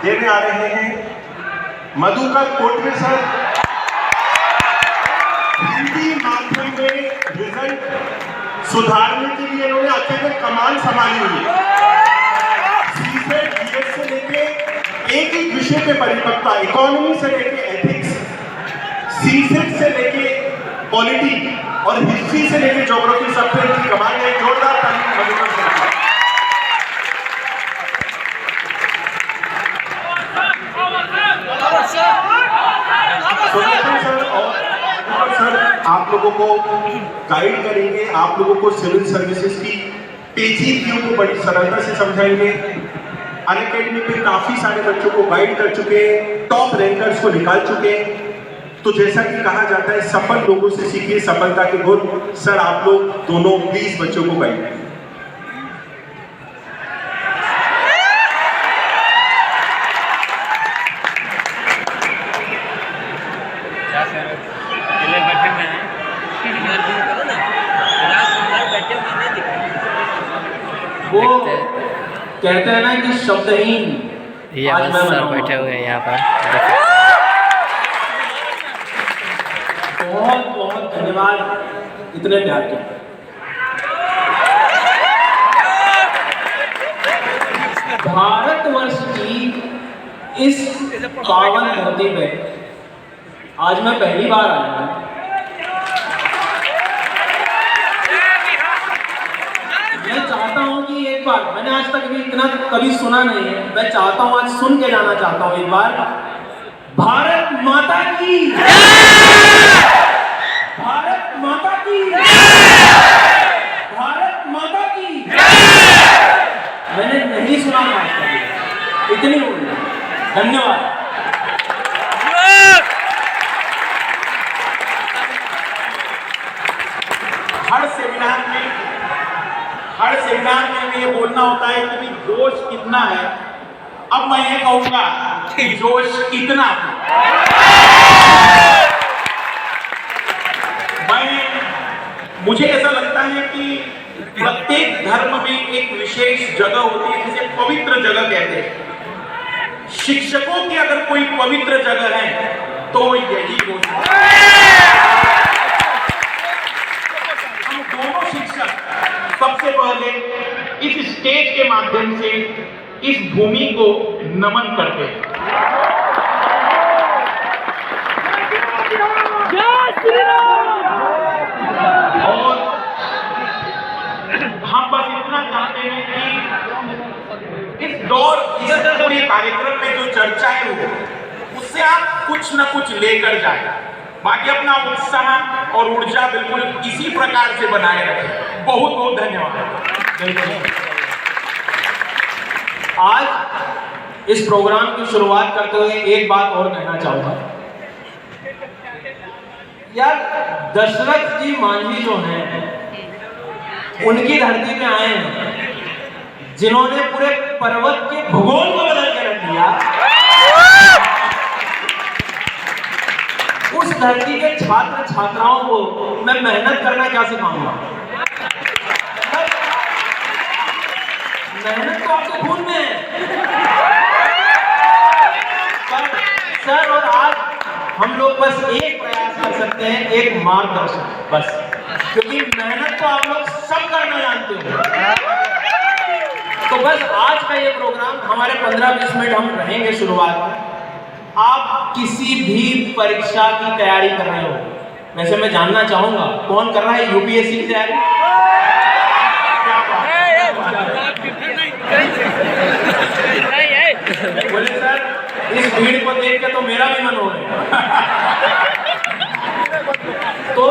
देने आ रहे हैं मधुकर कोटवे सर। हिंदी माध्यम में रिजल्ट सुधारने के लिए इन्होंने अकेले कमान संभाली हुई है। सीसेट जीएस से लेके एक एक विषय पे परिपक्वता, इकोनॉमी से लेके एथिक्स, सीसेट से लेके पॉलिटी और हिस्ट्री से लेके ज्योग्राफी, सब पे इनकी कमान है। जोरदार ताली मधुकर सर। सर आप लोगों को गाइड करेंगे, आप लोगों को सिविल सर्विसेज की पेचीदगियों को बड़ी सरलता से समझाएंगे। अनअकैडमी पे काफी सारे बच्चों को गाइड कर चुके हैं, टॉप रैंकर्स को निकाल चुके हैं। तो जैसा कि कहा जाता है सफल लोगों से सीखिए सफलता के गुण। सर आप लोग दोनों प्लीज बच्चों को गाइड करें। वो कहते हैं ना कि शब्दहीन आज मैं सर बैठे हुए हैं यहाँ पर। बहुत बहुत धन्यवाद इतने प्यार के। भारतवर्ष की इस पावन धरती पे आज मैं पहली बार आया हूँ। मैं चाहता हूँ कि एक बार, मैंने आज तक भी इतना कभी सुना नहीं है, मैं चाहता हूँ आज सुन के जाना चाहता हूँ एक बार। भारत माता की, भारत माता की, भारत माता की। मैंने नहीं सुना था आज तक, इतनी बोली। धन्यवाद। हर सेमिनार में हमें ये बोलना होता है कि जोश कितना है। अब मैं ये कहूंगा कि जोश कितना है। मुझे ऐसा लगता है कि प्रत्येक धर्म में एक विशेष जगह होती है जिसे पवित्र जगह कहते हैं। शिक्षकों की अगर कोई पवित्र जगह है तो यही होती है। हम दोनों शिक्षक सबसे पहले इस स्टेज के माध्यम से इस भूमि को नमन करते हैं। और हम बस इतना चाहते हैं कि इस दौर, इस पूरे कार्यक्रम में जो चर्चाएं हो उससे आप कुछ न कुछ लेकर जाए। बाकी अपना उत्साह और ऊर्जा बिल्कुल इसी प्रकार से बनाए रखें। बहुत बहुत धन्यवाद। आज इस प्रोग्राम की शुरुआत करते हुए एक बात और कहना चाहूंगा यार, दशरथ जी मांझी जो हैं उनकी धरती में आए हैं जिन्होंने पूरे पर्वत के भूगोल को बदल के रख दिया। उस धरती के छात्र छात्राओं को मैं मेहनत करना क्या सिखाऊंगा? मेहनत तो आपके खून में है। पर सर और आज हम लोग बस एक प्रयास कर सकते हैं, एक मार्गदर्शन बस, क्योंकि मेहनत तो आप लोग सब करना जानते हो। तो बस आज का ये प्रोग्राम हमारे 15-20 मिनट हम रहेंगे शुरुआत में। आप किसी भी परीक्षा की तैयारी कर रहे हो, वैसे मैं जानना चाहूंगा कौन कर रहा है यूपीएससी की तैयारी? बोले सर, इस भीड़ को देख के तो मेरा भी मन हो रहा है। तो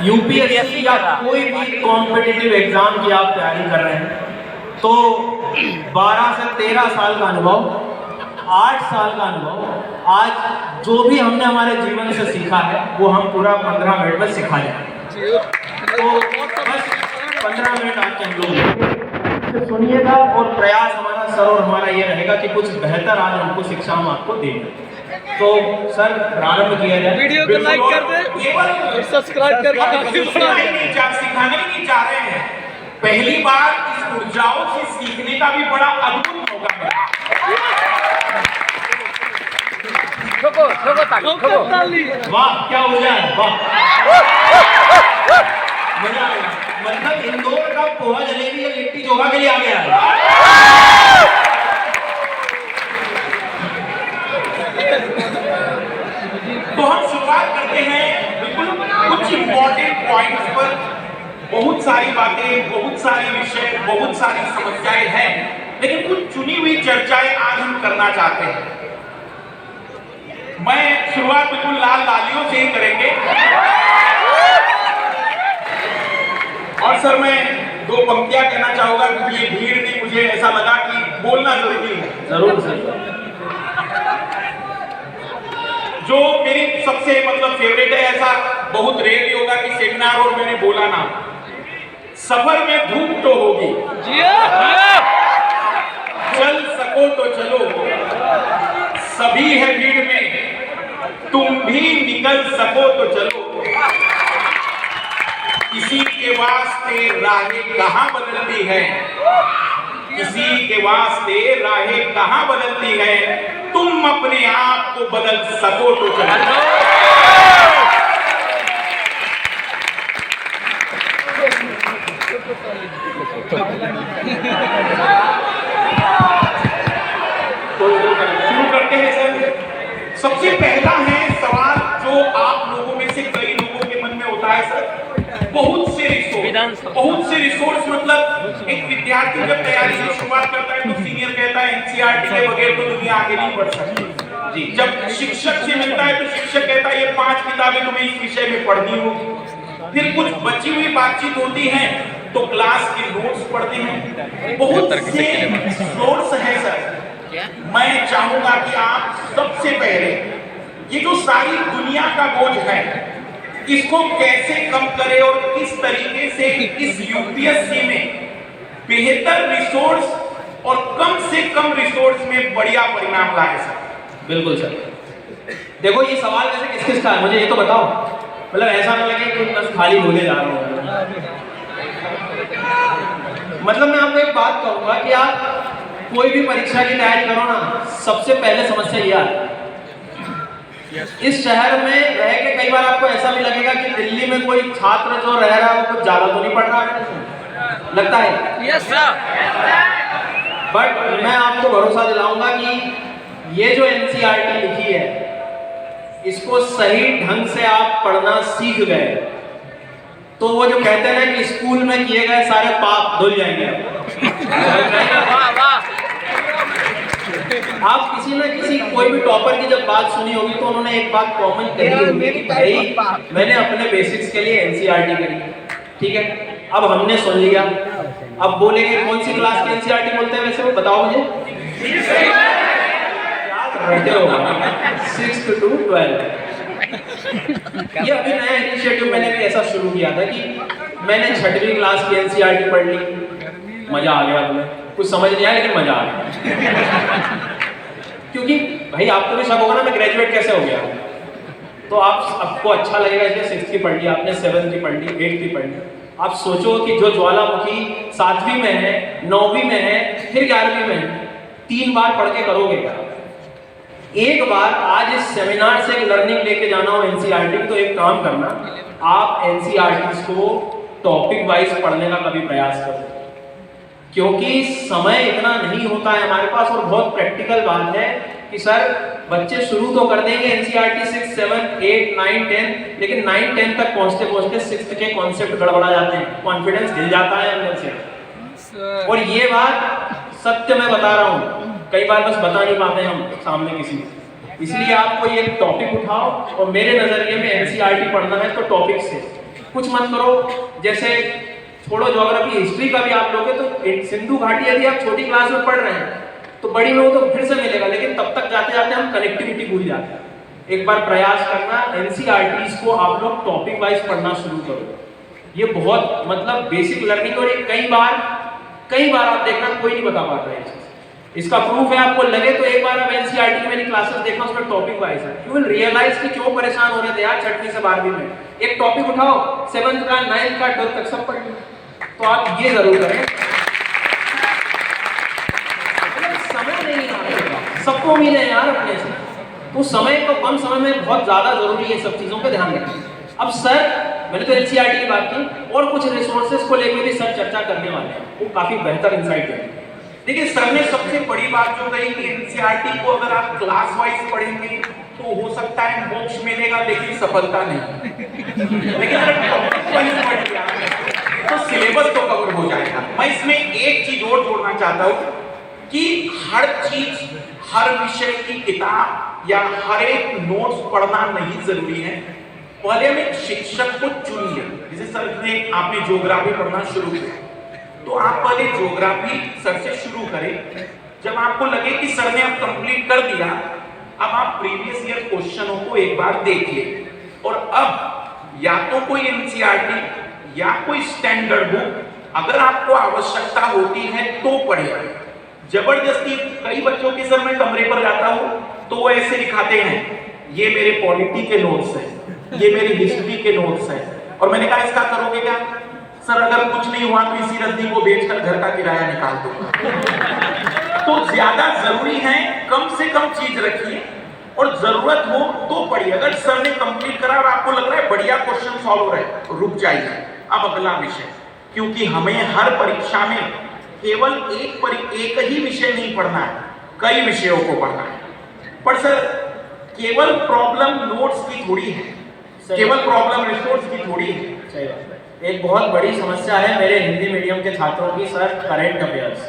यूपीएससी या कोई भी कॉम्पिटिटिव एग्जाम की आप तैयारी कर रहे हैं तो 12 से 13 साल का अनुभव, 8 साल का अनुभव, आज जो भी हमने हमारे जीवन से सीखा है वो हम पूरा 15 मिनट में सिखा जाएंगे। तो बस 15 मिनट आपके हम लोग सुनिएगा और प्रयास हमारा सर और हमारा ये रहेगा कि कुछ बेहतर आज हमको शिक्षा हम आपको देंगे। तो सर प्रारंभ किया जाए। वीडियो को लाइक कर दे और सब्सक्राइब कर सिखाने ही नहीं चाह रहे हैं। पहली बार इस ऊर्जाओं से सीखने का भी बड़ा अद्भुत मौका मिला। वाह क्या ऊर्जा है, वाह मजा आया। मतलब इंदौर का पोहा जलेबी या लिट्टी चोखा के लिए आ गया है। तो हम शुरुआत करते हैं बिल्कुल कुछ इंपॉर्टेंट पॉइंट्स पर। बहुत सारी बातें, बहुत सारे विषय, बहुत सारी समस्याएं हैं, लेकिन कुछ चुनी हुई चर्चाएं आज हम करना चाहते हैं। मैं शुरुआत बिल्कुल लाल तालियों से ही करेंगे। और सर मैं दो पंक्तियां कहना चाहूंगा क्योंकि ये भीड़ थी, मुझे ऐसा लगा कि बोलना जरूरी है। जरूर सर। जो मेरी सबसे मतलब फेवरेट है, ऐसा बहुत रेयर होगा कि सेमिनार और मैंने बोला ना, सफर में धूप तो होगी, चल सको तो चलो, सभी है भीड़ में, तुम भी निकल सको तो चलो, किसी के वास्ते राहें कहां बदलती है, किसी के वास्ते राहें कहां बदलती है, तुम अपने आप को बदल सको तो चलो। तो शुरू करते हैं सर। सबसे पहला है सवाल जो आप लोगों में से कई लोगों के मन में होता है सर, बहुत से रिसोर्स मतलब एक विद्यार्थी जब तैयारी की शुरुआत करता है तो सीनियर कहता है एनसीईआरटी के बगैर तो दुनिया आगे नहीं बढ़ सकती जी। जब शिक्षक से मिलता है तो शिक्षक कहता है ये 5 किताबें तुम्हें इस विषय में पढ़नी होगी। फिर कुछ बची हुई बातचीत होती है तो क्लास के नोट्स पढ़ते हैं, बहुत से सोर्स है सर। मैं चाहूंगा कि आप सबसे पहले ये जो सारी दुनिया का बोझ है इसको कैसे कम करें और किस तरीके से इस यूपीएससी में बेहतर रिसोर्स और कम से कम रिसोर्स में बढ़िया परिणाम लाए सर। बिल्कुल सर। देखो ये सवाल वैसे किस किस का है मुझे ये तो बताओ, मतलब ऐसा ना लगे कि बस खाली बोले जा रहा हूँ। मतलब मैं आपको एक बात कहूंगा कि आप कोई भी परीक्षा की तैयारी करो ना, सबसे पहले समस्या ये आती है इस शहर में रह के कई बार आपको ऐसा भी लगेगा कि दिल्ली में कोई छात्र जो रह रहा है वो कुछ ज्यादा तो नहीं पढ़ रहा है, लगता है यस सर। बट मैं आपको भरोसा दिलाऊंगा कि ये जो एनसीईआरटी लिखी है इसको सही ढंग से आप पढ़ना सीख गए तो वो जो कहते हैं ना कि स्कूल में किए गए सारे पाप धुल जाएंगे। आप किसी ना किसी कोई भी टॉपर की जब बात सुनी होगी तो उन्होंने एक बात कॉमन कही होगी कि भाई मैंने अपने बेसिक्स के लिए एनसीईआरटी करी, ठीक है। अब हमने सुन लिया, अब बोलेंगे कौन सी क्लास की एनसीईआरटी बोलते हैं वैसे वो बताओ मुझे, रहते हो 6th to 12। ये अभी नया इनिशिएटिव मैंने भी ऐसा शुरू किया था कि मैंने 6वीं क्लास की एनसीईआरटी पढ़ ली, मजा आ गया, तुम्हें कुछ समझ नहीं आया लेकिन मजा आ गया। क्योंकि भाई आपको भी शक होगा ना मैं ग्रेजुएट कैसे हो गया, तो आपको अच्छा लगेगा इसलिए 6th की पढ़ ली आपने, 7th की पढ़ ली, 8th की पढ़ ली। आप सोचो कि जो ज्वालामुखी 7वीं में है, 9वीं में है, फिर 11वीं में है, 3 बार पढ़ के करोगे क्या? एक बार आज इस सेमिनार से लर्निंग लेके जाना हो एनसीईआरटी तो एक काम करना, आप एनसीईआरटी को टॉपिक वाइज पढ़ने का कभी प्रयास करो, क्योंकि समय इतना नहीं होता है हमारे पास। और बहुत प्रैक्टिकल बात है कि सर बच्चे शुरू तो कर देंगे एनसीईआरटी 6, 7, 8, 9, 10, लेकिन 9, 10 तक पहुंचते पहुंचते 6th के कॉन्सेप्ट गड़बड़ा जाते हैं, कॉन्फिडेंस हिल जाता है अंदर से। और ये बात सत्य मैं बता रहा हूँ, कई बार बस बता नहीं पाते हम सामने किसी को। इसलिए आपको ये टॉपिक उठाओ और मेरे नजरिए में एनसीईआरटी पढ़ना है तो टॉपिक से कुछ मत करो। जैसे छोड़ो ज्योग्राफी, हिस्ट्री का भी आप लोगे तो सिंधु घाटी यदि आप छोटी क्लास में पढ़ रहे हैं तो बड़ी में वो तो फिर से मिलेगा, लेकिन तब तक जाते जाते हम कनेक्टिविटी भूल जाते हैं। एक बार प्रयास करना, एनसीईआरटी को आप लोग टॉपिक वाइज पढ़ना शुरू करो। ये बहुत मतलब बेसिक लर्निंग, और ये कई बार आप देखना कोई नहीं बता पाता है। इसका प्रूफ है, आपको लगे तो एक बार आप एनसीईआरटी की मेरी क्लासेस देखना, उसमें टॉपिक वाइज है, यू विल रियलाइज कि क्यों परेशान हो रहे थे यार 6वीं से 12वीं में। एक टॉपिक उठाओ, 7th का, 9th का, 12th तक सब पढ़ लो। तो आप ये जरूर करें, समय नहीं है सबको मिले यार अपने से, तो समय को कम समय में बहुत ज़्यादा ज़रूरी है सब चीज़ों पे ध्यान रखें। अब सर, मैंने तो एनसीईआरटी की बात की और कुछ रिसोर्सेज को लेकर भी सर चर्चा करने वाले हैं, वो काफ़ी बेहतर इंसाइट है। देखिए, सर ने सबसे बड़ी बात जो कही कि एनसीईआरटी को अगर आप क्लास वाइज पढ़ेंगे तो हो सकता है मोक्ष मिलेगा लेकिन सफलता नहीं। लेकिन अगर टॉपिक वाइज पढ़ेंगे तो सिलेबस तो कवर हो जाएगा। मैं इसमें एक चीज और जोड़ना चाहता हूँ कि हर चीज, हर विषय की किताब या हर एक नोट्स पढ़ना नहीं जरूरी है। पहले हम एक शिक्षक को चुनिए। जैसे सर ने, आपने ज्योग्राफी पढ़ना शुरू किया तो आप पहले ज्योग्राफी सर से शुरू करें। जब आपको लगे कि सर ने अब कंप्लीट कर दिया, अब आप प्रीवियस ईयर क्वेश्चनों को एक बार देखिए और अब या तो कोई एनसीईआरटी या कोई स्टैंडर्ड बुक अगर आपको आवश्यकता होती है तो पढ़िए। जबरदस्ती कई बच्चों के सर मैं कमरे पर जाता हूं तो वो ऐसे दिखाते हैं, ये मेरे पॉलिटी के नोट्स हैं, ये मेरी हिस्ट्री के नोट्स हैं, और मैंने कहा इसका करोगे क्या? सर अगर कुछ नहीं हुआ तो इसी रद्दी को बेचकर घर का किराया निकाल दूंगा। तो ज्यादा जरूरी है कम से कम चीज रखिए और जरूरत हो तो पढ़िए। अगर सर ने कंप्लीट करा और आपको लग रहा है बढ़िया क्वेश्चन सॉल्व हो रहा है तो रुक जाइए, अब अगला विषय। क्योंकि हमें हर परीक्षा में केवल एक ही विषय नहीं पढ़ना है, कई विषयों को पढ़ना है। पर सर केवल प्रॉब्लम नोट्स की थोड़ी है, केवल प्रॉब्लम रिसोर्स की थोड़ी है। सही बात है। एक बहुत बड़ी समस्या है मेरे हिंदी मीडियम के छात्रों की सर, करंट अफेयर्स।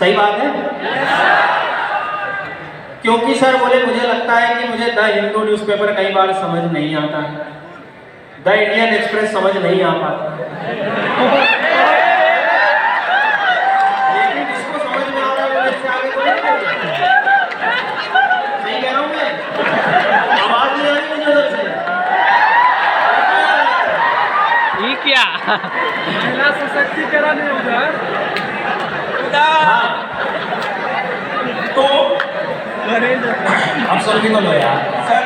सही बात है? क्योंकि सर बोले मुझे लगता है कि मुझे द हिंदू न्यूज़पेपर कई बार समझ नहीं आता है, द इंडियन एक्सप्रेस समझ नहीं आ पाता, लेकिन जिसको समझ में आ रहा है वो इससे आगे तो नहीं बढ़ेगा। सही कह रहा हूँ मैं? आवाज नहीं आ रही मुझे उधर से। ये क्या? महिला सशक्तिकरण है उधर। हाँ, तो अब सुन भी तो लो यार। सर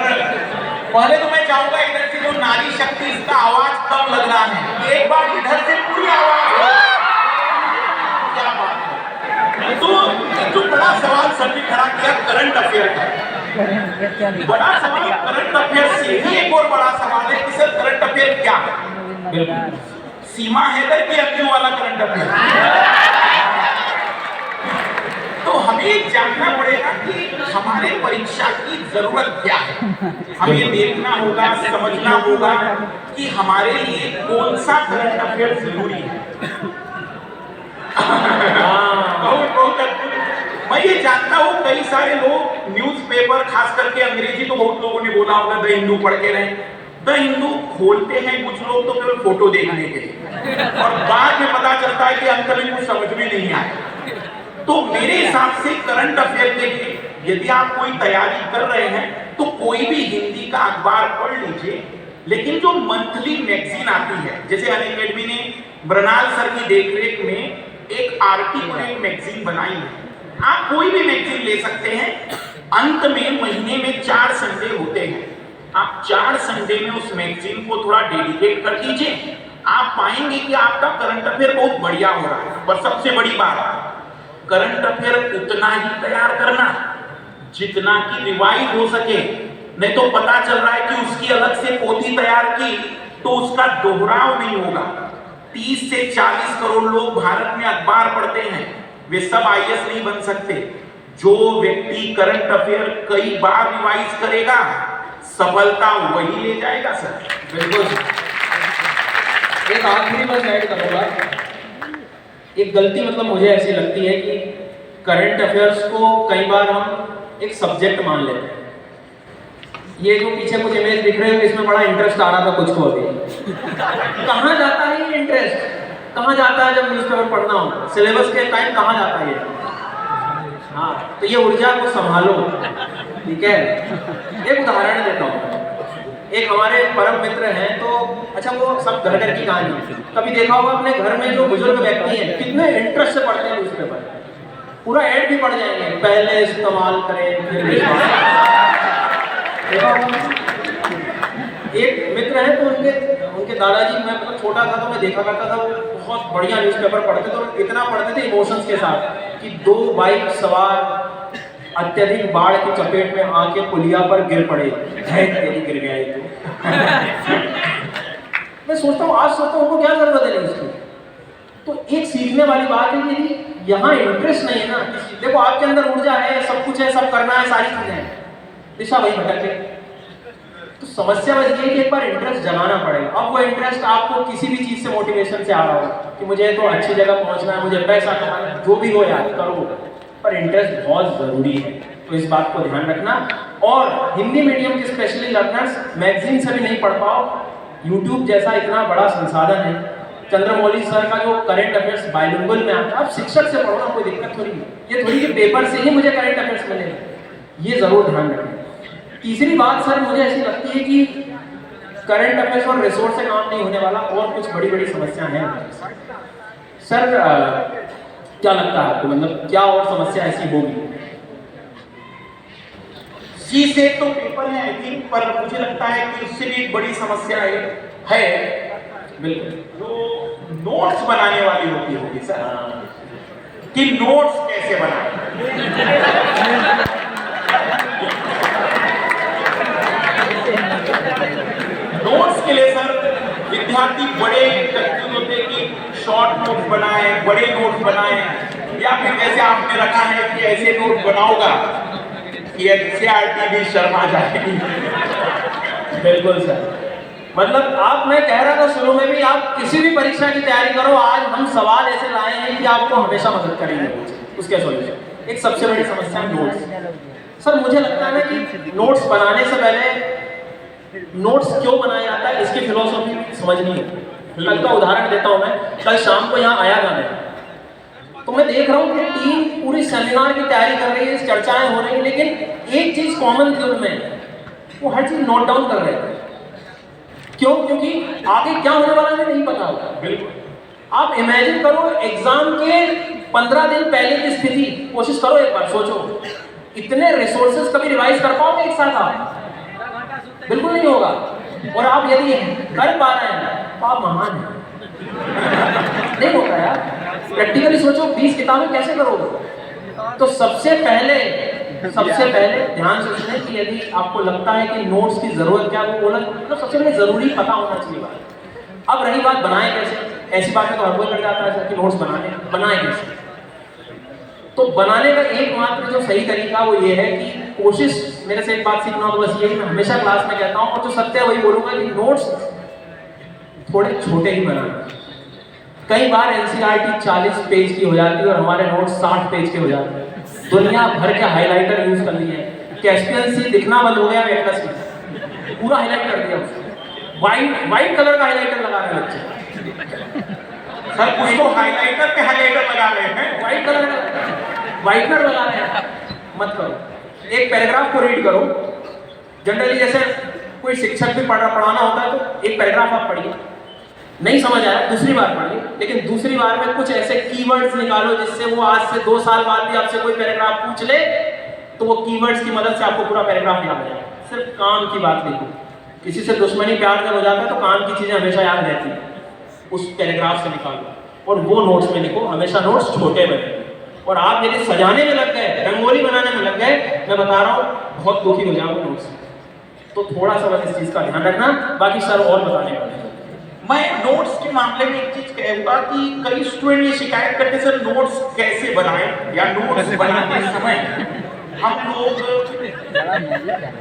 पहले तो मैं चाहूंगा इधर से जो नारी शक्ति, इसका आवाज कम लग रहा है, एक बार इधर से पूरी आवाज हो। क्या बात है। तो जो बड़ा सवाल सर ने खड़ा किया करंट अफेयर का, बड़ा सवाल करंट अफेयर से भी एक और बड़ा सवाल है कि सर करंट अफेयर क्या है? बिल्कुल। सीमा हैदर के अंजू वाला करंट अफेयर। तो हमें जानना पड़ेगा कि हमारे परीक्षा की जरूरत क्या है। हमें देखना होगा, समझना होगा कि हमारे लिए कौन सा करंट अफेयर जरूरी है। बहुत अद्भुत। मैं ये जानता हूँ कई सारे लोग न्यूज़पेपर, खास करके अंग्रेजी तो बहुत लोगों ने बोला होगा, द हिंदू पढ़ के रहे। द हिंदू खोलते हैं कुछ लोग तो केवल फोटो देखने के लिए, और बाद में पता चलता है कि अंत में कुछ समझ में नहीं आया। तो मेरे हिसाब से करंट अफेयर के लिए यदि आप कोई तैयारी कर रहे हैं तो कोई भी हिंदी का अखबार पढ़ लीजिए, लेकिन जो मंथली मैगजीन आती है, जैसे अनअकैडमी ने मृणाल सर की देखरेख में एक आर्टिकल, एक मैगजीन बनाई है, आप कोई भी मैगजीन ले सकते हैं। अंत में महीने में 4 संडे होते हैं, आप 4 संडे में उस मैगजीन को थोड़ा डेडिकेट कर दीजिए, आप पाएंगे कि आपका करंट अफेयर बहुत बढ़िया हो रहा है। पर सबसे बड़ी बात, करंट अफेयर उतना ही तैयार करना जितना कि रिवाइज हो सके। नहीं तो पता चल रहा है कि उसकी अलग से पोथी तैयार की तो उसका दोहराव नहीं होगा। 30 से 40 करोड़ लोग भारत में अखबार पढ़ते हैं, वे सब आईएएस नहीं बन सकते। जो व्यक्ति करंट अफेयर कई बार रिवाइज करेगा, सफलता वही ले जाएगा। सर बिल्कुल। एक आखिरी बस ऐड करूंगा, एक गलती मतलब मुझे ऐसी लगती है कि करंट अफेयर्स को कई बार हम एक सब्जेक्ट मान लेते हैं। ये जो पीछे कुछ इमेज दिख रहे हैं इसमें बड़ा इंटरेस्ट आ रहा था कुछ को अभी। कहाँ जाता है ये इंटरेस्ट? कहाँ जाता है जब न्यूज़पेपर पढ़ना हो? सिलेबस के टाइम कहाँ जाता है ये? हाँ, तो ये ऊर्जा को संभालो, ठीक है। एक उदाहरण देता हूँ। एक हमारे परम मित्र हैं, तो अच्छा वो सब घर घर की कहानी, कभी देखा होगा अपने घर में जो बुजुर्ग व्यक्ति हैं कितने इंटरेस्ट से पढ़ते हैं न्यूज़पेपर, पूरा ऐड भी पढ़ जाएंगे, पहले इस्तेमाल करें फिर देखा होगा। एक मित्र है तो उनके दादाजी, मैं मतलब छोटा था तो मैं देखा करता था, वो बहुत बढ़िया न्यूज़पेपर पढ़ते थे और इतना पढ़ते थे इमोशंस के साथ कि 2 बाइक सवार अत्यधिक बाढ़ की चपेट में आके पुलिया पर गिर पड़े, है तेरी गिर गया ये तो। मैं सोचता हूँ, आज सोचता हूँ उनको क्या जरूरत है इसकी। तो एक सीखने वाली बात है कि यहाँ इंटरेस्ट नहीं है ना। देखो आपके अंदर ऊर्जा है, सब कुछ है, सब करना है, सारी चीजें हैं, दिशा वही भटक गई। तो समस्या बस ये है कि एक बार इंटरेस्ट जगाना पड़ेगा। अब वो इंटरेस्ट आपको किसी भी चीज से मोटिवेशन से आ रहा हो कि मुझे तो अच्छी जगह पहुंचना है, मुझे पैसा कमाना है, जो भी हो यार करो, पर इंटरेस्ट बहुत जरूरी है। तो इस बात को ध्यान रखना। और हिंदी मीडियम के स्पेशली लर्नर्स मैगजीन से भी नहीं पढ़ पाओ, यूट्यूब जैसा इतना बड़ा संसाधन है। चंद्रमौली सर का जो करंट अफेयर्स बाइलिंगुअल में आता है, आप शिक्षक से पढ़ो ना, कोई दिक्कत थोड़ी है। ये थोड़ी कि पेपर से ही मुझे करंट अफेयर्स मिले, ये जरूर ध्यान रखें। तीसरी बात सर मुझे ऐसी लगती है कि करंट अफेयर्स और रिसोर्स से काम नहीं होने वाला, और कुछ बड़ी बड़ी समस्याएं हैं सर। क्या लगता है आपको, मतलब क्या और समस्या ऐसी होगी? सी से तो पेपर है आई थिंक, पर मुझे लगता है कि उससे भी एक बड़ी समस्या है बिल्कुल, जो नोट्स बनाने वाली होगी सर, कि नोट्स कैसे बनाए। नोट्स के लिए सर विद्यार्थी बड़े कंफ्यूज होते हैं कि शॉर्ट नोट्स बनाए, बड़े नोट्स बनाए, या फिर जैसे आपने रखा है कि ऐसे नोट्स बनाओगा कि एनसीईआरटी भी शर्मा जाएगी। बिल्कुल सर, मतलब आप, मैं कह रहा था शुरू में भी, आप किसी भी परीक्षा की तैयारी करो, आज हम सवाल ऐसे लाए हैं कि आपको हमेशा मदद करेंगे उसके सॉल्यूशन। एक सबसे बड़ी समस्या है नोट्स। सर मुझे लगता है ना कि नोट्स बनाने से पहले नोट्स क्यों बनाया जाता है इसकी फिलोसॉफी समझनी है। कल का उदाहरण देता हूं मैं, कल शाम को यहाँ आया था मैं, तो मैं देख रहा हूँ कि टीम पूरी सेमिनार की तैयारी कर रही है, चर्चाएं हो रही है, लेकिन एक चीज कॉमन थी उनमें, वो हर चीज नोट डाउन कर रहे थे। क्यों? क्योंकि आगे क्या होने वाला है नहीं पता होता। बिल्कुल, आप इमेजिन करो एग्जाम के 15 दिन पहले की स्थिति, कोशिश करो एक बार सोचो, इतने रिसोर्सेज कभी रिवाइज कर पाओगे एक साथ आप? बिल्कुल नहीं होगा। और आप यदि कर पा रहे हैं तो आप महान हैं। नहीं होता यार, प्रैक्टिकली सोचो 20 किताबें कैसे करोगे? तो सबसे पहले ध्यान से सुने कि यदि आपको लगता है कि नोट्स की जरूरत क्या है, वो बोला तो सबसे पहले जरूरी पता होना चाहिए बात। अब रही बात बनाए कैसे, ऐसी बात में तो हर कोई कर जाता है कि नोट्स बनाए कैसे। तो बनाने का एकमात्र जो सही तरीका वो ये है कि कोशिश, मेरे से एक बात सीखना हो तो बस ये, मैं हमेशा क्लास में कहता हूँ और जो सत्य है वही बोलूंगा कि नोट्स थोड़े छोटे ही बनाना। कई बार एनसीईआरटी 40 पेज की हो जाती है और हमारे नोट्स 60 पेज के हो जाते हैं। दुनिया भर के हाइलाइटर यूज कर लिए हैं, कैस्पियन सी दिखना बंद हो गया एटलस में, पूरा हाईलाइट कर दिया उसको, वाइट कलर का हाईलाइटर लगा रहे बच्चे। सर कुछ तो हाइलाइटर पे हाइलाइटर लगा रहे हैं, वाइट कलर का वाइटनर लगा रहे हैं। मत करो, एक पैराग्राफ को रीड करो। जनरली जैसे कोई शिक्षक भी पढ़ाना होता है तो एक पैराग्राफ आप पढ़िए, नहीं समझ आया दूसरी बार पढ़िए, लेकिन दूसरी बार में कुछ ऐसे कीवर्ड्स निकालो जिससे वो आज से 2 साल बाद भी आपसे कोई पैराग्राफ पूछ ले तो वो कीवर्ड्स की मदद से आपको पूरा पैराग्राफ याद आ जाए। सिर्फ काम की बात देखो, किसी से दुश्मनी प्यार जब हो जाता है तो काम की चीजें हमेशा याद रहती है, उस पैराग्राफ से निकालो और वो नोट्स में लिखो। हमेशा नोट्स छोटे बने। और आप यदि सजाने में लग गए, रंगोली बनाने में लग गए, मैं बता रहा हूँ बहुत दुखी हो जाओगे नोट्स। तो थोड़ा सा बस इस चीज का ध्यान रखना, बाकी सर और बताने वाले हैं। मैं नोट्स के मामले में एक चीज कहूंगा कि कई स्टूडेंट ये शिकायत करते सर नोट्स कैसे बनाएं, या नोट्स बनाते समय हम लोग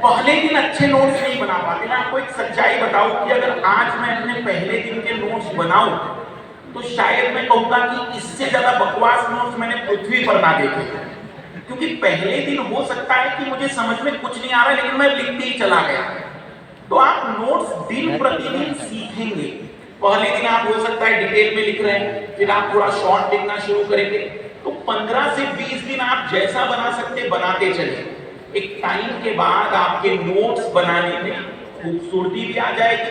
पहले दिन अच्छे नोट्स नहीं बना पाते। मैं आपको एक सच्चाई बताऊं कि अगर आज मैं अपने पहले दिन के नोट्स बनाऊं तो शायद मैं कहूंगा कि इससे ज्यादा बकवास नोट्स मैंने पृथ्वी पर ना देखे। क्योंकि पहले दिन हो सकता है कि मुझे समझ में कुछ नहीं आ रहा लेकिन मैं लिखते ही चला गया। तो आप नोट्स दिन प्रतिदिन सीखेंगे। पहले दिन आप हो सकता है डिटेल में लिख रहे हैं, फिर आप थोड़ा शॉर्ट लिखना शुरू करेंगे, तो 15 से 20 दिन आप जैसा बना सकते बनाते चलिए। एक टाइम के बाद आपके नोट्स बनाने में खूबसूरती भी आ जाएगी,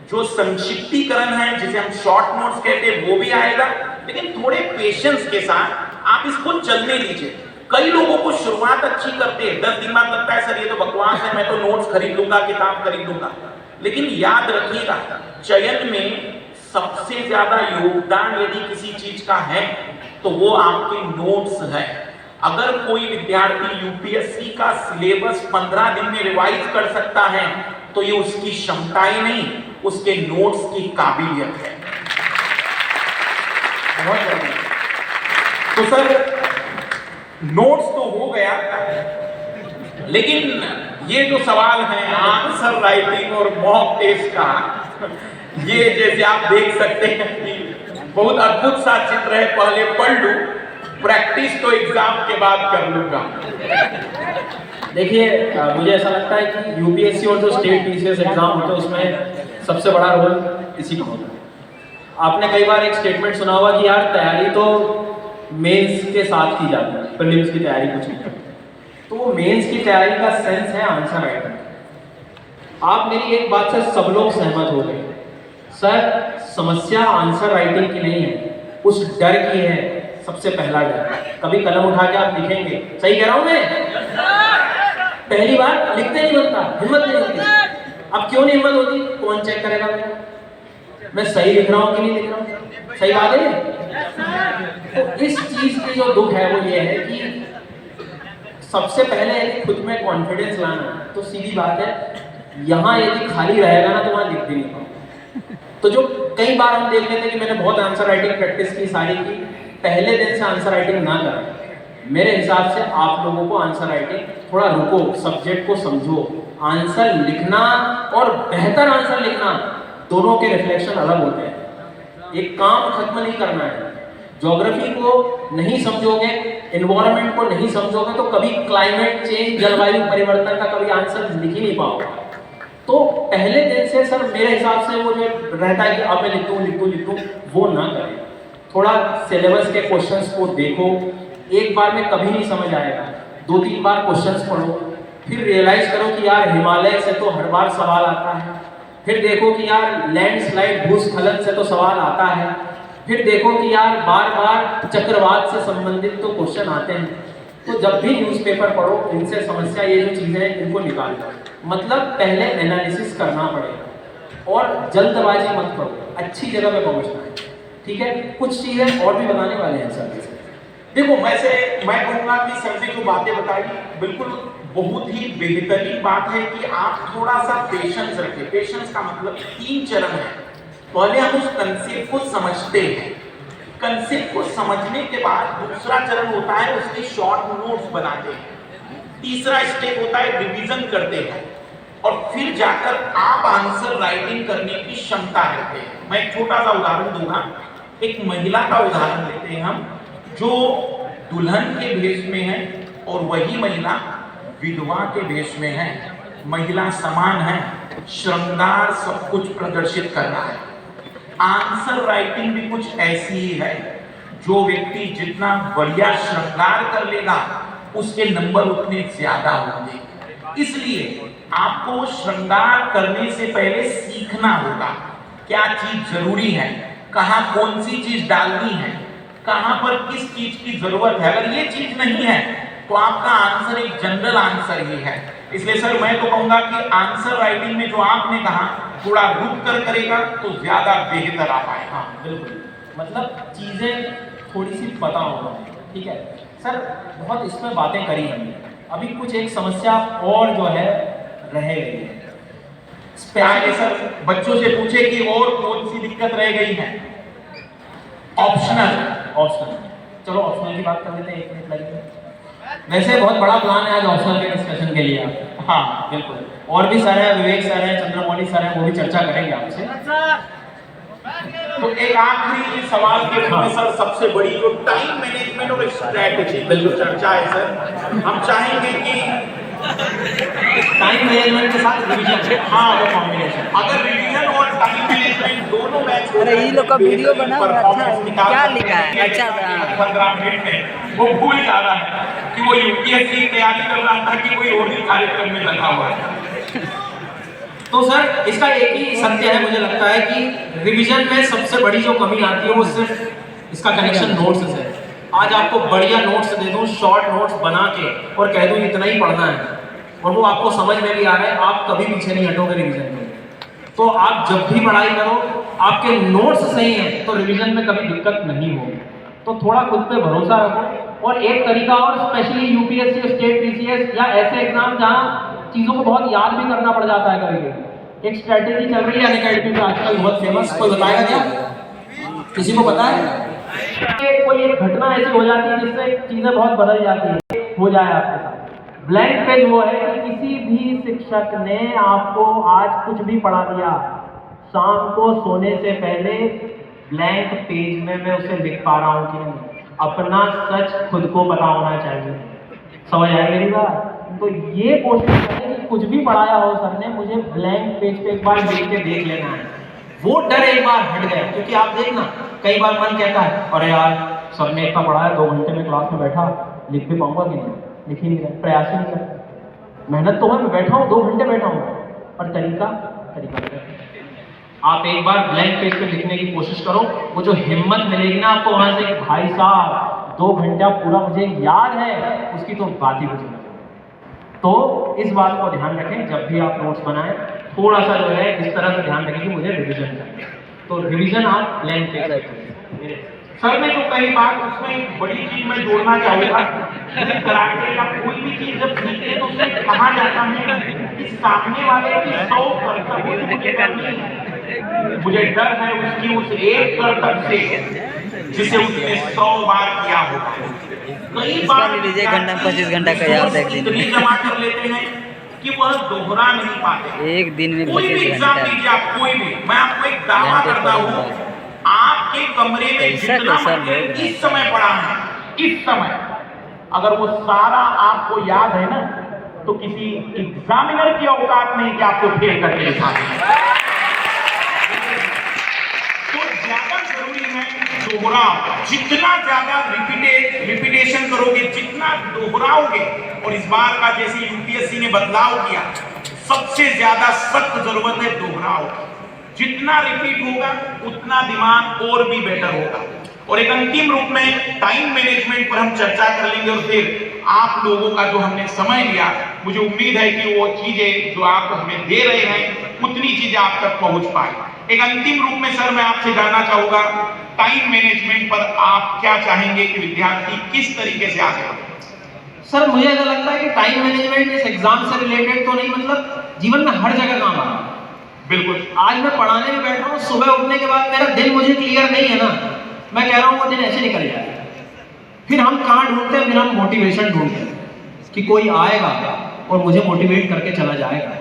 जो संक्षिप्तीकरण है जिसे हम शॉर्ट नोट्स कहते हैं वो भी आएगा, लेकिन थोड़े पेशेंस के साथ आप इसको चलने दीजिए। कई लोगों को शुरुआत अच्छी करते हैं, 10 दिन बाद लगता है सर ये तो बकवास है, मैं तो नोट्स खरीद लूंगा, किताब खरीद लूंगा। लेकिन याद रखिएगा, चयन में सबसे ज्यादा योगदान यदि किसी चीज का है तो वो आपके नोट्स है। अगर कोई विद्यार्थी यूपीएससी का सिलेबस 15 दिन में रिवाइज कर सकता है तो ये उसकी क्षमता ही नहीं, उसके नोट्स की काबिलियत है। बहुत बढ़िया। तो सर नोट्स तो हो गया, लेकिन ये जो सवाल है आंसर राइटिंग और मॉक टेस्ट का, ये जैसे आप देख सकते हैं कि बहुत अद्भुत सा चित्र है। पहले पढ़ लूं, प्रैक्टिस तो एग्जाम के बाद कर लूंगा। देखिए मुझे ऐसा लगता है कि यूपीएससी और जो स्टेट पीसीएस एग्जाम होते हैं उसमें सबसे बड़ा रोल इसी का होता है। आपने कई बार एक स्टेटमेंट सुना होगा कि यार तैयारी तो मेंस के साथ की जाती है, प्रीलिम्स की तैयारी कुछ नहीं करती। तो वो मेंस की तैयारी का सेंस है आंसर राइटिंग। आप मेरी एक बात से सब लोग सहमत हो गए, सर समस्या आंसर राइटिंग की नहीं है, उस डर की है। सबसे पहला डर, कभी कलम उठा के आप लिखेंगे, सही कह रहा हूं मैं, पहली बार लिखते नहीं बनता, हिम्मत नहीं होती। अब क्यों नहीं हिम्मत होती? कौन चेक करेगा मैं सही लिख रहा हूं कि नहीं लिख रहा हूं? सही बात है। तो इस चीज की जो दुख है वो ये है कि सबसे पहले यदि खुद में कॉन्फिडेंस लाना, तो सीधी बात है, यहाँ यदि खाली रहेगा ना तो वहां लिख भी नहीं पाओ। तो जो कई बार हम देख लेते हैं कि मैंने बहुत आंसर राइटिंग प्रैक्टिस की, सारी की, पहले दिन से आंसर राइटिंग ना करें। मेरे हिसाब से आप लोगों को आंसर राइटिंग थोड़ा रुको, सब्जेक्ट को समझो। आंसर लिखना और बेहतर आंसर लिखना दोनों के रिफ्लेक्शन अलग होते हैं। एक काम खत्म नहीं करना है। ज्योग्राफी को नहीं समझोगे, एनवायरनमेंट को नहीं समझोगे तो कभी क्लाइमेट चेंज, जलवायु परिवर्तन का कभी आंसर लिख ही नहीं पाओगे। तो पहले दिन से सर मेरे हिसाब से वो जो रहता है कि अब मैं लिख दूं, वो ना करें। थोड़ा सिलेबस के क्वेश्चंस को देखो, एक बार में कभी नहीं समझ आएगा, 2-3 बार क्वेश्चंस पढ़ो, फिर रियलाइज करो कि यार हिमालय से तो हर बार सवाल आता है, फिर देखो कि यार लैंडस्लाइड भूस्खलन से तो सवाल आता है, फिर देखो कि यार बार बार चक्रवात से संबंधित तो क्वेश्चन आते हैं। तो जब भी न्यूज़पेपर पढ़ो, इनसे समस्या ये जो चीज़ें हैं इनको निकालो। मतलब पहले एनालिसिस करना पड़ेगा और जल्दबाजी मत करो, अच्छी जगह पे पहुंचना है। ठीक है, कुछ चीज़ें और भी बताने वाले हैं सर। देखो मैं कहूँगा कि सर ने जो बातें बताई बिल्कुल बहुत ही बेहतरीन बात है कि आप थोड़ा सा पेशेंस रखें। पेशेंस का मतलब 3 चरण है। पहले हम उस कंसेप्ट को समझते हैं, कंसेप्ट को समझने के बाद दूसरा चरण होता है उसके शॉर्ट नोट्स बनाते हैं, तीसरा स्टेप होता है रिवीजन करते हैं और फिर जाकर आप आंसर राइटिंग करने की क्षमता रखते हैं। मैं एक छोटा सा उदाहरण दूंगा। एक महिला का उदाहरण लेते हैं हम, जो दुल्हन के भेष में है और वही महिला विधवा के भेष में है। महिला समान है, श्रृंगार सब कुछ प्रदर्शित कर रहा है। आंसर राइटिंग भी कुछ ऐसी ही है। जो व्यक्ति जितना बढ़िया श्रृंगार कर लेगा उसके नंबर उतने ज्यादा होंगे। इसलिए आपको श्रृंगार करने से पहले सीखना होगा क्या चीज जरूरी है, कहाँ कौन सी चीज डालनी है, कहाँ पर किस चीज की जरूरत है। अगर ये चीज नहीं है तो आपका आंसर एक जनरल आंसर ही है। इसलिए सर मैं तो कहूंगा कि आंसर राइटिंग में जो आपने कहा थोड़ा रुक कर करेगा तो ज्यादा बेहतर आ पाएगा। हाँ बिल्कुल, मतलब चीज़ें थोड़ी सी पता होगा। ठीक है सर, बहुत इसमें बातें करी हमने, अभी कुछ एक समस्या और जो है रह गई है। पहले सर बच्चों से पूछे कि और कौन सी दिक्कत रह गई है। ऑप्शनल चलो ऑप्शनल की बात कर लेते हैं, 1 मिनट लगेगा। वैसे बहुत बड़ा प्लान है आज ऑप्शनल के डिस्कशन के लिए। हाँ बिल्कुल, और भी सर हैं, विवेक सर हैं, चंद्रमौली सर हैं, वो भी चर्चा करेंगे आपसे। तो एक आखिरी सवाल के में सर सबसे बड़ी जो टाइम मैनेजमेंट और स्ट्रैटेजी बिल्कुल चर्चा है सर। हम चाहेंगे कि टाइम मैनेजमेंट के साथ रिवीजन, हाँ वो कॉम्बिनेशन, अगर रिवीजन और टाइम मैनेजमेंट दोनों मैच अरे ये लोग का वीडियो बना हुआ अच्छा है, क्या लिखा है? अच्छा 15 मिनट में वो भूल जा रहा है कि वो यूपीएससी की तैयारी कर रहा था कि कोई और ही कार्यक्रम में लगा हुआ है। तो सर इसका एक ही सत्य है, मुझे लगता है कि रिवीजन में सबसे बड़ी जो कमी आती है वो सिर्फ इसका कनेक्शन नोट्स से है। आज आपको बढ़िया नोट्स दे दूं, शॉर्ट नोट्स बना के और कह दूं इतना ही पढ़ना है और वो आपको समझ में भी आ रहा है, आप कभी पीछे नहीं हटोगे रिवीजन में। तो आप जब भी पढ़ाई करो, आपके नोट्स सही हैं तो रिवीजन में कभी दिक्कत नहीं होगी। तो थोड़ा खुद पे भरोसा रखो। और एक तरीका और, स्पेशली यूपीएससी, स्टेट पीसीएस या ऐसे एग्जाम जहाँ चीज़ों को बहुत याद भी करना पड़ जाता है कभी कभी, एक स्ट्रैटेजी चल रही है अनअकैडमी पे आजकल बहुत फेमस, कोई बताएगा क्या? किसी को पता है? कोई एक घटना ऐसी हो जाती है जिससे चीज़ें बहुत बदल जाती है, हो जाए आपके साथ। ब्लैंक पेज वो है कि किसी भी शिक्षक ने आपको आज कुछ भी पढ़ा दिया, शाम को सोने से पहले ब्लैंक पेज में मैं उसे लिख पा रहा हूँ कि नहीं, अपना सच खुद को पता होना चाहिए। समझ आए मेरी बात? तो ये कोशिश करें कि कुछ भी पढ़ाया हो सर ने, मुझे ब्लैंक पेज पे एक बार लिख के देख लेना है। वो डर एक बार हट गया, क्योंकि आप देखना कई बार मन कहता है अरे यार सर ने इतना पढ़ाया, 2 घंटे में क्लास में बैठा, लिख भी पाऊंगा कि नहीं, लिख ही नहीं रहा, प्रयास ही नहीं करता। मेहनत तो है, मैं बैठा हूँ 2 घंटे बैठा हूँ, पर तरीका आप एक बार ब्लैंक पेज पे लिखने की कोशिश करो। वो जो हिम्मत मिलेगी ना आपको वहां से कि भाई साहब 2 घंटा पूरा मुझे याद है, उसकी तो बात ही कुछ नहीं। तो इस बात को ध्यान रखें, जब भी आप नोट्स बनाएं थोड़ा सा जो है इस तरह से ध्यान रखें कि मुझे रिवीजन करना है। तो रिवीजन आप ब्लैंक पेज पे करें। सर ने जो कही बात, उसमें एक बड़ी चीज मैं जोड़ना चाहूंगा। कराटे या कोई भी चीज जब सीखते तो उसमें कहा जाता है कि सामने वाले की 100 कर्तव्य से मुझे डर नहीं है, मुझे डर है उसकी उस एक कर्तव्य से जिसे उसने 100 बार किया होगा। कई बार लीजिए घंटा 25 घंटा का याद एक दिन में जमा कर लेते हैं कि वह दोहरा नहीं पाते। एक दिन में कोई भी 25 एग्जाम घंटा दीजिए आप, कोई भी, मैं आपको एक दावा करता हूँ, आपके कमरे में जितना मटेरियल इस समय पड़ा है, इस समय अगर वो सारा आपको याद है ना, तो किसी एग्जामिनर की औकात नहीं कि आपको फेल करके दिखा दें। तो ज्यादा जरूरी है दोहराव। जितना ज्यादा रिपीटेशन करोगे, जितना दोहराओगे, और इस बार का जैसे यूपीएससी ने बदलाव किया, सबसे ज्यादा सख्त जरूरत है दोहराव। जितना रिपीट होगा उतना दिमाग और भी बेटर होगा। और एक अंतिम रूप में टाइम मैनेजमेंट पर हम चर्चा कर लेंगे, और फिर आप लोगों का जो हमने समय लिया, मुझे उम्मीद है कि वो चीजें जो आप हमें दे रहे हैं उतनी चीजें आप तक पहुंच पाए। एक अंतिम रूप में सर मैं आपसे जानना चाहूंगा, टाइम मैनेजमेंट पर आप क्या चाहेंगे कि विद्यार्थी किस तरीके से आगे बढ़े? सर मुझे ऐसा लगता है कि टाइम मैनेजमेंट इस एग्जाम से रिलेटेड तो नहीं, मतलब जीवन में हर जगह काम आ रहा है। बिल्कुल। आज मैं पढ़ाने में बैठ रहा हूँ, सुबह उठने के बाद मेरा दिन मुझे क्लियर नहीं है ना, मैं कह रहा हूँ वो दिन ऐसे निकल जाए। फिर हम कहाँ ढूंढते हैं? फिर हम मोटिवेशन ढूंढते हैं कि कोई आएगा और मुझे मोटिवेट करके चला जाएगा,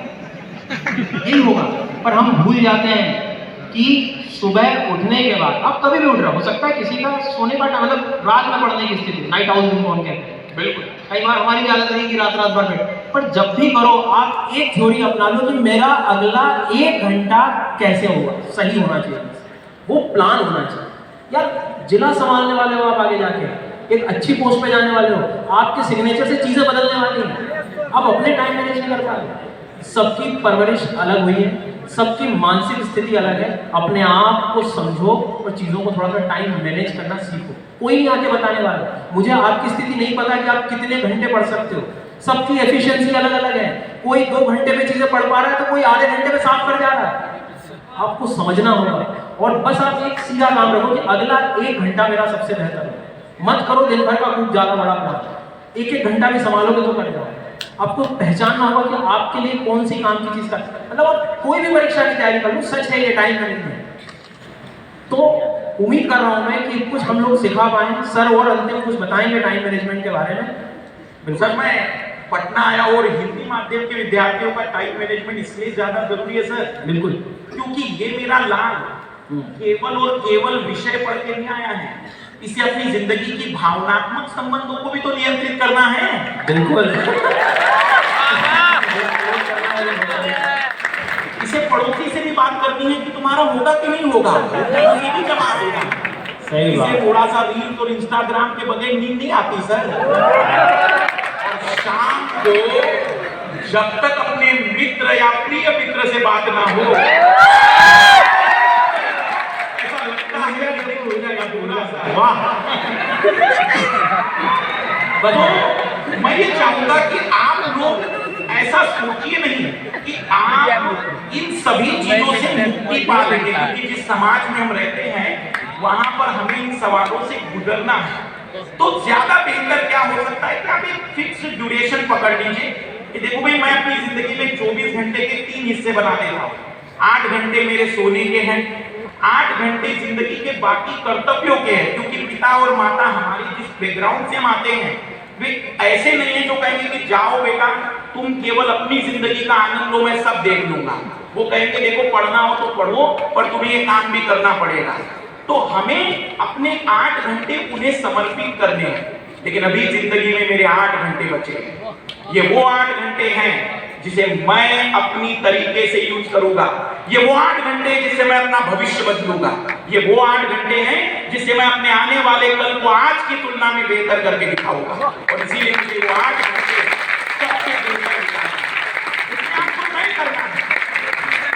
यही होगा। पर हम भूल जाते हैं कि सुबह उठने के बाद, आप कभी भी उठ रहे हो सकता है किसी का सोने का टाइम, मतलब रात में पढ़ने की स्थिति, नाइट आउल जिनको हम कहते हैं, बिल्कुल। कई बार हमारी भी आदत है कि रात भर बैठ, पर जब भी करो आप एक थ्योरी अपना लो कि मेरा अगला 1 घंटा कैसे होगा, सही होना चाहिए, वो प्लान होना चाहिए। यार जिला संभालने वाले हो आप, आगे जाके एक अच्छी पोस्ट पे जाने वाले हो, आपके सिग्नेचर से चीजें बदलने वाली हैं, आप अपने टाइम मैनेज नहीं कर पा रहे। सबकी परवरिश अलग हुई है, सबकी मानसिक स्थिति अलग है। अपने आप को समझो और चीज़ों को थोड़ा सा टाइम मैनेज करना सीखो। कोई नहीं आके बताने वाला, मुझे आपकी स्थिति नहीं पता कि आप कितने घंटे पढ़ सकते हो, सबकी एफिशिएंसी अलग अलग है। कोई 2 घंटे में चीज़ें पढ़ पा रहा है तो कोई आधे घंटे में साफ कर जा रहा है। आपको समझना होगा और बस आप एक सीधा काम रखो कि अगला 1 घंटा मेरा सबसे बेहतर है। मत करो दिन भर का खूब ज़्यादा बड़ा प्लान, 1-1 घंटा भी संभालोगे तो कर जाओ। आपको पहचानना होगा कि आपके लिए कौन सी काम की चीज का, मतलब आप कोई भी परीक्षा की तैयारी कर लो, सच है ये टाइम मैनेजमेंट। तो उम्मीद कर रहा हूं मैं कि कुछ हम लोग सिखा पाए। सर और अंतिम कुछ बताएंगे टाइम मैनेजमेंट के बारे में? सर मैं पटना आया और हिंदी माध्यम के विद्यार्थियों का टाइम मैनेजमेंट इसलिए ज्यादा जरूरी है सर, बिल्कुल, क्योंकि ये मेरा लाभ केवल और केवल विषय पढ़ के नहीं आया है, इसे अपनी जिंदगी की भावनात्मक संबंधों को भी तो नियंत्रित करना है। बिल्कुल। इसे पड़ोसी से भी बात करनी है कि तुम्हारा होगा कि नहीं होगा, ये भी जवाब देगा। सही बात। इसे थोड़ा सा रील्स और इंस्टाग्राम के बगैर नींद नहीं आती सर। और शाम को जब तक अपने मित्र या प्रिय मित्र से बात ना हो, ऐसा लगता है कि हो जाएगा थोड़ा सा। वाह। तो मैं ये चाहूंगा कि आप लोग ऐसा सोचिए नहीं कि आप इन सभी चीजों से मुक्ति पा लेंगे, क्योंकि जिस समाज में हम रहते हैं वहां पर हमें इन सवालों से गुजरना है। तो ज्यादा बेहतर क्या हो सकता है कि आप एक फिक्स ड्यूरेशन पकड़ लीजिए कि देखो भाई, मैं अपनी जिंदगी में 24 घंटे के 3 हिस्से बना देता हूँ। 8 घंटे मेरे सोने के हैं, 8 घंटे जिंदगी के बाकी कर्तव्यों के हैं, क्योंकि पिता और माता हमारी जिस बैकग्राउंड से हम आते हैं वे ऐसे नहीं है जो कहेंगे कि जाओ बेटा तुम केवल अपनी जिंदगी का आनंद लो, मैं सब देख लूंगा। वो कहेंगे देखो पढ़ना हो तो पढ़ो, पर तुम्हें ये काम भी करना पड़ेगा। तो हमें अपने 8 घंटे उन्हें समर्पित करने हैं। लेकिन अभी जिंदगी में मेरे 8 घंटे बचे हैं। ये वो 8 घंटे हैं जिसे मैं अपनी तरीके से यूज करूंगा। ये वो 8 घंटे जिससे मैं अपना भविष्य बदलूंगा। ये वो 8 घंटे हैं जिससे मैं अपने आने वाले कल को आज की तुलना में बेहतर करके दिखाऊंगा। और इसीलिए मुझे वो 8 घंटे सबसे बेहतर दिखाना है। इसमें आपको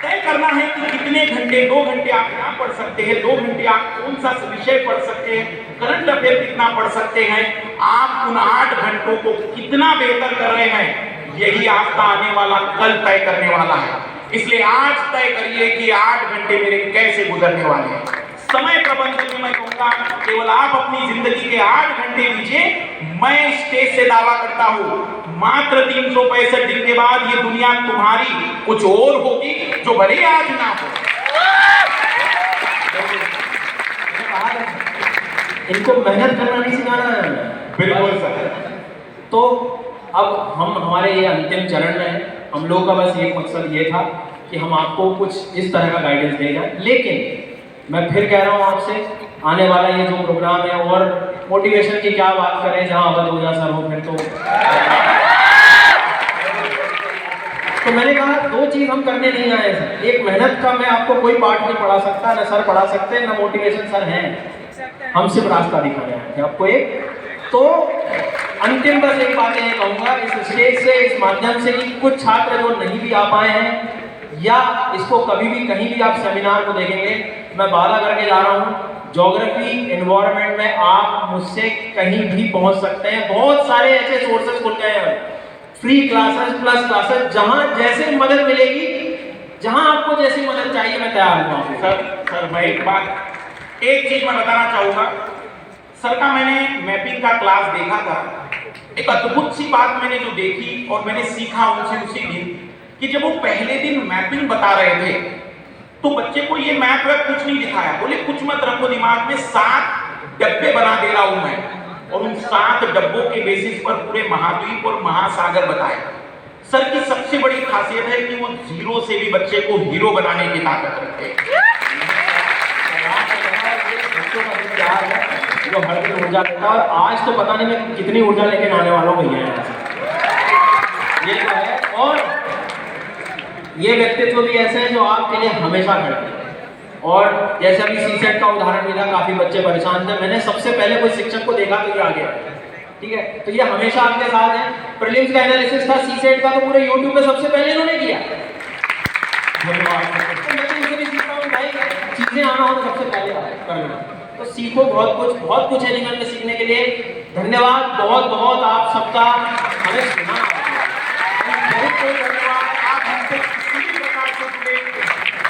तय करना है कि कितने घंटे, 2 घंटे आप क्या पढ़ सकते हैं, 2 घंटे आप कौन सा विषय पढ़ सकते हैं, करंट अफेयर कितना पढ़ सकते हैं, आप उन 8 घंटों को कितना बेहतर कर रहे हैं, यही आपका आने वाला कल तय करने वाला है। इसलिए आज तय करिए कि 8 घंटे मेरे कैसे गुजरने वाले हैं। समय प्रबंधन में मैं कहूंगा केवल आप अपनी जिंदगी के 8 घंटे दीजिए। मैं स्टेज से दावा करता हूं मात्र 365 दिन के बाद ये दुनिया तुम्हारी कुछ और होगी, जो भले आज ना हो। इनको मेहनत करना नहीं सिखाना है। बिल्कुल सर। तो अब हम हमारे ये अंतिम चरण में हैं। हम लोगों का बस एक मकसद ये था कि हम आपको कुछ इस तरह का गाइडेंस दे जाए। लेकिन मैं फिर कह रहा हूँ आपसे, आने वाला ये जो प्रोग्राम है, और मोटिवेशन की क्या बात करें, जहाँ अवध ओझा सर हो फिर तो मैंने कहा 2 चीज हम करने नहीं आए सर। एक मेहनत का मैं आपको कोई पार्ट नहीं पढ़ा सकता, न सर पढ़ा सकते, न मोटिवेशन सर हैं, हम सिर्फ रास्ता दिखाने आए थे आपको एक। तो अंतिम बस एक बात ये कहूँगा इस स्टेज से, इस माध्यम से, कि कुछ छात्र जो नहीं भी आ पाए हैं या इसको कभी भी कहीं भी आप सेमिनार को देखेंगे, मैं वादा करके जा रहा हूँ ज्योग्राफी एनवायरनमेंट में आप मुझसे कहीं भी पहुंच सकते हैं। बहुत सारे ऐसे सोर्सेज खुल गए हैं, फ्री क्लासेस प्लस क्लासेस, जहां जैसे मदद मिलेगी, जहां आपको जैसी मदद चाहिए, मैं तैयार हूँ। सर मैं एक चीज मैं बताना चाहूंगा। सर का मैंने मैपिंग का क्लास देखा था। एक अद्भुत सी बात मैंने जो देखी और मैंने सीखा उनसे उसी दिन, कि जब वो पहले दिन मैपिंग बता रहे थे तो बच्चे को ये मैप वैप कुछ नहीं दिखाया। बोले कुछ मत रखो दिमाग में, 7 डब्बे बना दे रहा हूं मैं, और उन 7 डब्बों के बेसिस पर पूरे महाद्वीप और महासागर बताए। सर की सबसे बड़ी खासियत है कि वो 0 से भी बच्चे को हीरो बनाने की ताकत रखते हैं। जो हर दिन ऊर्जा देता है, और आज तो पता नहीं मैं कितनी ऊर्जा लेके आने वाला हूँ भैया ये तो है। और ये व्यक्तित्व भी ऐसे हैं जो आपके लिए हमेशा खड़े हैं। और जैसे अभी सीसेट का उदाहरण मिला, काफी बच्चे परेशान थे, मैंने सबसे पहले कोई शिक्षक को देखा तो ये आ गया, ठीक है। तो ये हमेशा आपके साथ है। प्रीलिम्स का एनालिसिस था सीसेट का, तो पूरे यूट्यूब पे सबसे पहले इन्होंने किया। धन्यवाद। तो मैं तो इनसे भी सीखता हूँ भाई, चीजें आना हो तो सबसे पहले करना। तो सीखो बहुत कुछ है जीवन में सीखने के लिए। धन्यवाद बहुत बहुत आप सबका, हमें सुना बहुत धन्यवाद। आप हमसे किसी भी प्रकार से जुड़े,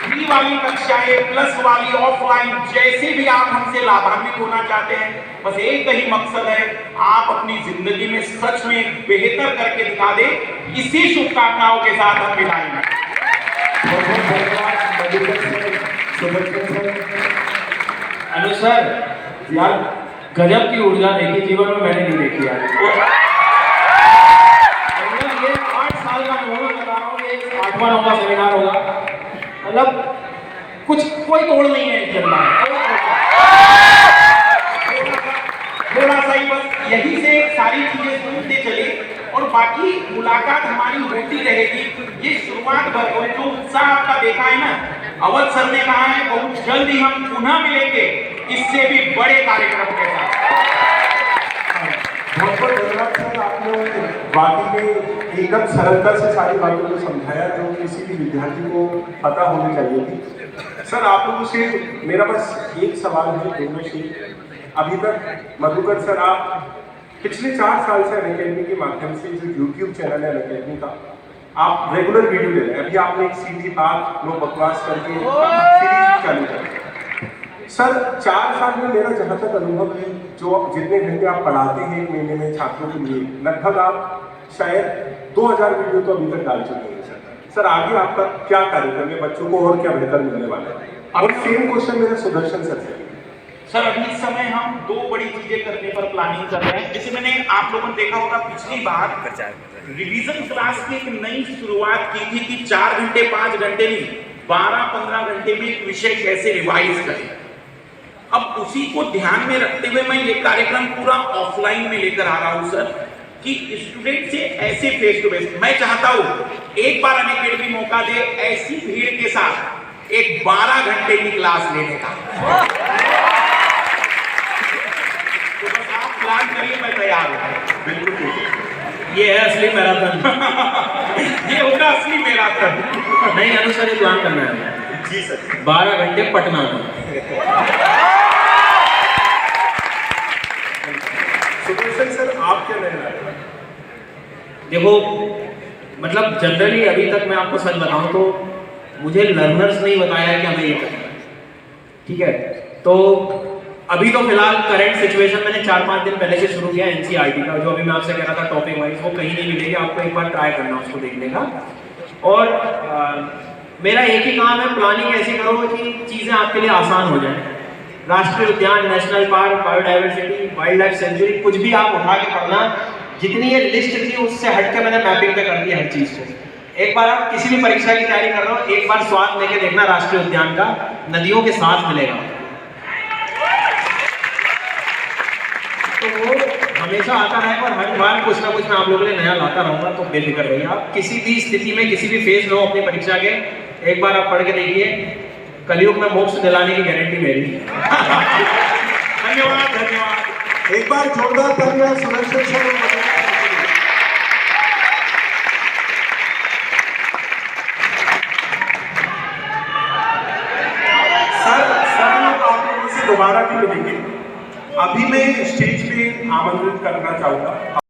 फ्री वाली कक्षाएं प्लस वाली ऑफलाइन, जैसे भी आप हमसे लाभान्वित होना चाहते हैं, बस एक ही मकसद है, आप अपनी जिंदगी में सच में बेहतर करके दिखा दें। इसी शुभकामनाओं के साथ हम विदाई लें। अनु सर यार गजब की ऊर्जा देखी, जीवन में मैंने नहीं देखी यार। ये 8 साल का अनुभव मैं बता रहा हूँ, ये 8वां 9वां सेमिनार होगा, मतलब कोई तोड़ नहीं है इस जन्म थोड़ा सा ही बस यही से सारी चीजें सुनते चले और बाकी मुलाकात हमारी होती रहेगी। ये शुरुआत भर और जो उत्साह आपका देखा है ना, अवध सर ने कहा है बहुत जल्द ही हम पुनः मिलेंगे इससे भी बड़े कार्यक्रम के साथ। बहुत बहुत धन्यवाद सर, आपने वाकई में एकदम सरलता से सारी बातों को समझाया जो किसी भी विद्यार्थी को पता होनी चाहिए थी। सर आप लोगों से मेरा बस एक सवाल है दोनों से। अभी तक मधुकर सर आप पिछले 4 साल से अनअकैडमी के माध्यम से जो यूट्यूब चैनल है अनअकैडमी का, आप रेगुलर वीडियो दे रहे हैं। अभी आपने एक सीधी बात नो बकवास करके सीरीज चालू कर, सर 4 साल में मेरा जहाँ तक अनुभव है, जो जितने घंटे आप पढ़ाते हैं एक महीने में छात्रों के लिए, लगभग आप शायद 2000 वीडियो तो अभी तक डाल चुके हैं सर। आगे आपका क्या कार्यक्रम है, बच्चों को और क्या बेहतर मिलने वाला है? और सेम क्वेश्चन मेरा सुदर्शन सर से। सर अभी इस समय हम 2 बड़ी चीजें करने पर प्लानिंग कर रहे हैं। जैसे मैंने आप लोगों ने देखा होगा पिछली बार रिवीजन क्लास की एक नई शुरुआत की थी कि 4 घंटे 5 घंटे नहीं 12-15 घंटे में एक विषय कैसे रिवाइज करें। अब उसी को ध्यान में रखते हुए मैं ये कार्यक्रम पूरा ऑफलाइन में लेकर आ रहा हूं सर, कि स्टूडेंट से ऐसे फेस टू फेस। मैं चाहता हूं एक बार अनअकैडमी मौका दे ऐसी भीड़ के साथ एक 12 घंटे की क्लास लेने का। तो बस आप प्लान करिए, मैं तैयार हूं। बिल्कुल ये है असली मैराथन। ये होगा असली मैराथन। नहीं अनुसार प्लान करना है जी सर। 12 घंटे पटना में। सुदर्शन सर आप क्या कहना है? देखो मतलब जनरली अभी तक मैं आपको सच बताऊं तो मुझे लर्नर्स नहीं बताया कि हमें ये करना है, ठीक है। तो अभी तो फिलहाल करंट सिचुएशन मैंने 4-5 दिन पहले से शुरू किया एनसीईआरटी का, जो अभी मैं आपसे कह रहा था टॉपिक वाइज, वो कहीं नहीं मिलेगी आपको, एक बार ट्राई करना उसको देखने का। और मेरा एक ही काम है, प्लानिंग ऐसी करो कि चीज़ें आपके लिए आसान हो जाए। राष्ट्रीय उद्यान, national park, biodiversity, wild life sanctuary, कुछ भी आप उठा के पढ़ना। जितनी ये लिस्ट थी उससे हट के मैंने मैपिंग पे कर दी हर चीज़ को। एक बार आप किसी भी परीक्षा की तैयारी कर रहे हो, एक बार स्वाद लेके देखना राष्ट्रीय उद्यान का, नदियों के साथ मिलेगा। तो वो हमेशा आता रहेगा और हर बार कुछ ना कुछ मैं आप लोगों के लिए नया लाता रहूंगा। तो बेफिक्र रहिए, आप किसी भी स्थिति में किसी भी फेज में हो अपनी परीक्षा के, एक बार आप पढ़ के देखिए, कलयुग में मोक्ष दिलाने की गारंटी मेरी। धन्यवाद धन्यवाद। एक बार जोरदार तालियां सुदर्शन सर। सर आप लोगों से दोबारा भी मिलेंगे। अभी मैं स्टेज पे आमंत्रित करना चाहूंगा